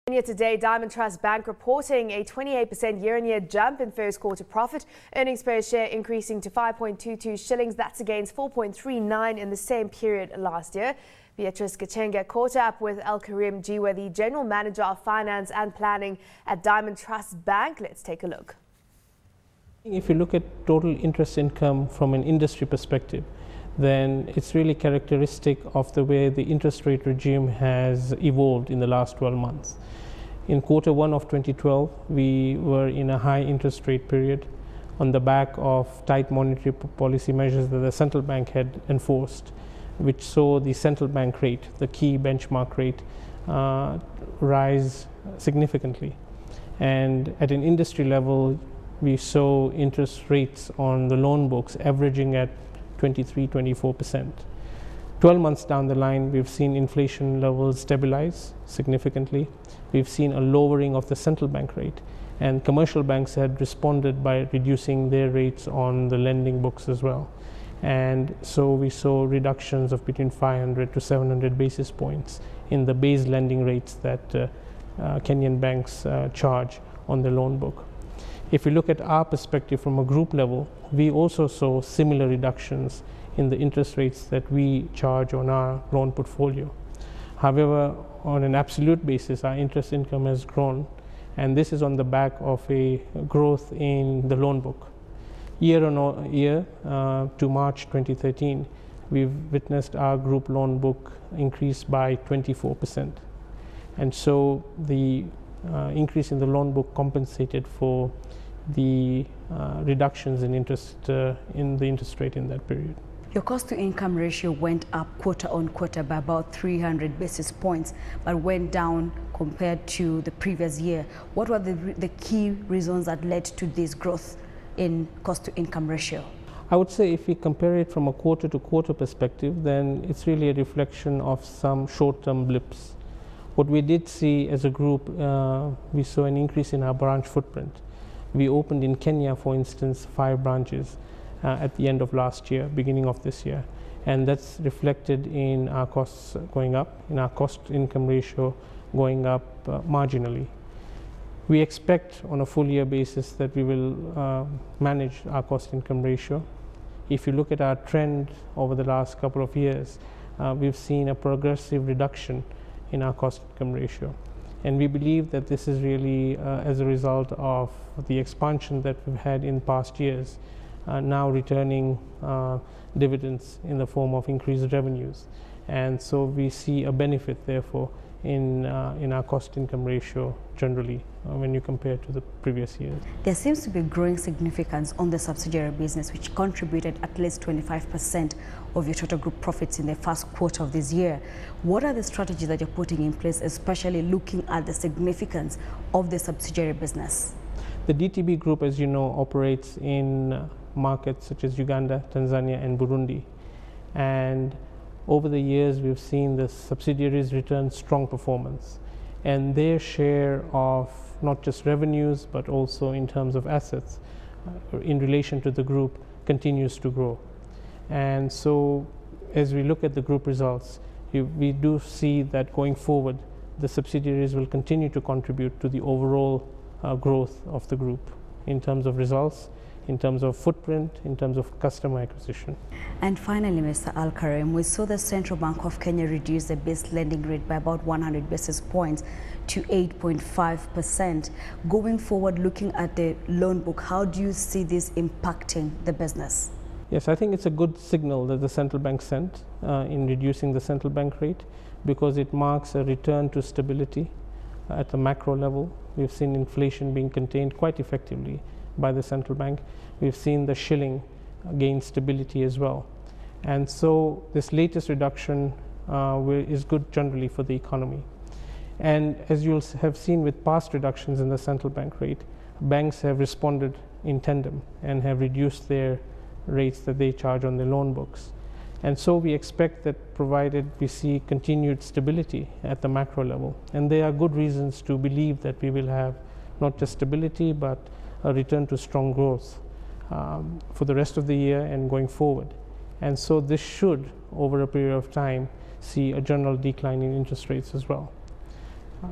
Today, Diamond Trust Bank reporting a 28% year-on-year jump in first quarter profit, earnings per share increasing to 5.22 shillings. That's against 4.39 in the same period last year. Beatrice Gachenga caught up with Alkarim Jiwa, the General Manager of Finance and Planning at Diamond Trust Bank. Let's take a look. If you look at total interest income from an industry perspective, then it's really characteristic of the way the interest rate regime has evolved in the last 12 months. In quarter one of 2012, we were in a high interest rate period on the back of tight monetary policy measures that the central bank had enforced, which saw the central bank rate, the key benchmark rate, rise significantly. And at an industry level, we saw interest rates on the loan books averaging at 23-24%. 12 months down the line, we've seen inflation levels stabilize significantly. We've seen a lowering of the central bank rate, and commercial banks had responded by reducing their rates on the lending books as well. And so we saw reductions of between 500 to 700 basis points in the base lending rates that Kenyan banks charge on the loan book. If we look at our perspective from a group level, we also saw similar reductions in the interest rates that we charge on our loan portfolio. However, on an absolute basis, our interest income has grown, and this is on the back of a growth in the loan book. Year on year to March 2013, we've witnessed our group loan book increase by 24%. And so the increase in the loan book compensated for the reductions in the interest rate in that period. Your cost-to-income ratio went up quarter on quarter by about 300 basis points, but went down compared to the previous year. What were the key reasons that led to this growth in cost-to-income ratio? I would say if we compare it from a quarter-to-quarter perspective, then it's really a reflection of some short-term blips. What we did see as a group, we saw an increase in our branch footprint. We opened in Kenya, for instance, 5 branches at the end of last year, beginning of this year. And that's reflected in our costs going up, in our cost-income ratio going up marginally. We expect on a full year basis that we will manage our cost-income ratio. If you look at our trend over the last couple of years, we've seen a progressive reduction in our cost-income ratio. And we believe that this is really as a result of the expansion that we've had in past years, now returning dividends in the form of increased revenues. And so we see a benefit, therefore, in our cost-income ratio generally when you compare to the previous years. There seems to be growing significance on the subsidiary business, which contributed at least 25% of your total group profits in the first quarter of this year. What are the strategies that you're putting in place, especially looking at the significance of the subsidiary business? The DTB Group, as you know, operates in markets such as Uganda, Tanzania, and Burundi. And over the years, we've seen the subsidiaries return strong performance, and their share of not just revenues, but also in terms of assets in relation to the group continues to grow. And so as we look at the group results, we do see that going forward, the subsidiaries will continue to contribute to the overall growth of the group in terms of results, in terms of footprint, in terms of customer acquisition. And finally, Mr. Alkarim, we saw the Central Bank of Kenya reduce the base lending rate by about 100 basis points to 8.5%. Going forward, looking at the loan book, how do you see this impacting the business? Yes, I think it's a good signal that the central bank sent in reducing the central bank rate, because it marks a return to stability at the macro level. We've seen inflation being contained quite effectively by the central bank. We've seen the shilling gain stability as well. And so this latest reduction is good generally for the economy. And as you'll have seen with past reductions in the central bank rate, banks have responded in tandem and have reduced their rates that they charge on their loan books. And so we expect that, provided we see continued stability at the macro level, and there are good reasons to believe that we will have not just stability, but a return to strong growth for the rest of the year and going forward. And so this should, over a period of time, see a general decline in interest rates as well.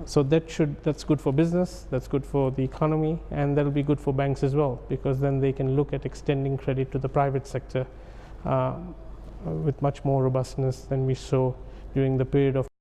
So that's good for business, that's good for the economy, and that'll be good for banks as well, because then they can look at extending credit to the private sector with much more robustness than we saw during the period of